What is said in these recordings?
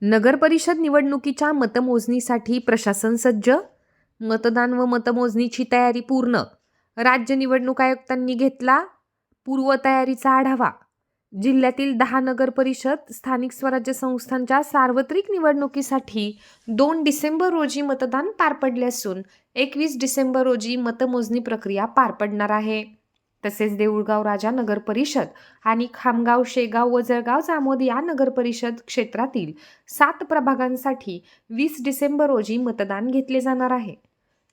नगरपरिषद निवडणुकीच्या मतमोजणीसाठी प्रशासन सज्ज. मतदान व मतमोजणीची तयारी पूर्ण. राज्य निवडणूक आयुक्तांनी घेतला पूर्वतयारीचा आढावा. जिल्ह्यातील 10 नगरपरिषद स्थानिक स्वराज्य संस्थांच्या सार्वत्रिक निवडणुकीसाठी 2 डिसेंबर रोजी मतदान पार पडले असून 21 डिसेंबर रोजी मतमोजणी प्रक्रिया पार पडणार आहे. तसेच देऊळगाव राजा नगरपरिषद आणि खामगाव, शेगाव व जळगाव जामोद या नगरपरिषद क्षेत्रातील 7 प्रभागांसाठी 20 डिसेंबर रोजी मतदान घेतले जाणार आहे.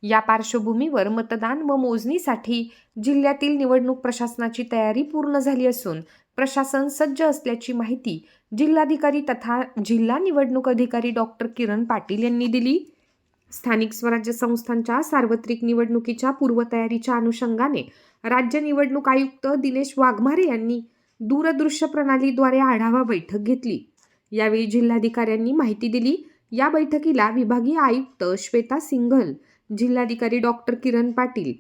या पार्श्वभूमीवर मतदान व मोजणीसाठी जिल्ह्यातील निवडणूक प्रशासनाची तयारी पूर्ण झाली असून प्रशासन सज्ज असल्याची माहिती जिल्हाधिकारी तथा जिल्हा निवडणूक अधिकारी डॉक्टर किरण पाटील यांनी दिली. स्थानिक स्वराज्य संस्थांच्या सार्वत्रिक निवडणुकीच्या पूर्वतयारीच्या अनुषंगाने राज्य निवडणूक आयुक्त दिनेश वाघमारे यांनी दूरदृश्य प्रणालीद्वारे आढावा बैठक घेतली. यावेळी जिल्हाधिकाऱ्यांनी माहिती दिली. या बैठकीला विभागीय आयुक्त श्वेता सिंघल, जिल्हाधिकारी डॉक्टर किरण पाटील,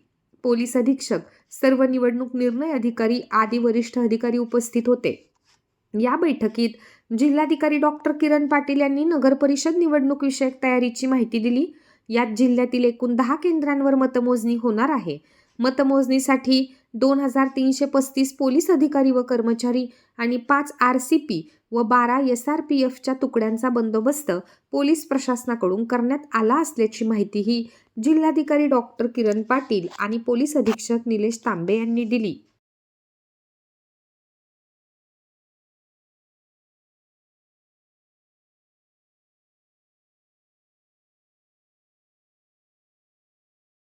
पोलीस अधीक्षक, सर्व निवडणूक निर्णय अधिकारी आदी वरिष्ठ अधिकारी उपस्थित होते. या बैठकीत जिल्हाधिकारी डॉक्टर किरण पाटील यांनी नगरपरिषद निवडणूक विषयक तयारीची माहिती दिली. यात जिल्ह्यातील एकूण 10 केंद्रांवर मतमोजणी होणार आहे. मतमोजणीसाठी 2335 पोलीस अधिकारी व कर्मचारी आणि 5 RCP व 12 SRPFच्या तुकड्यांचा बंदोबस्त पोलीस प्रशासनाकडून करण्यात आला असल्याची माहितीही जिल्हाधिकारी डॉक्टर किरण पाटील आणि पोलीस अधीक्षक निलेश तांबे यांनी दिली.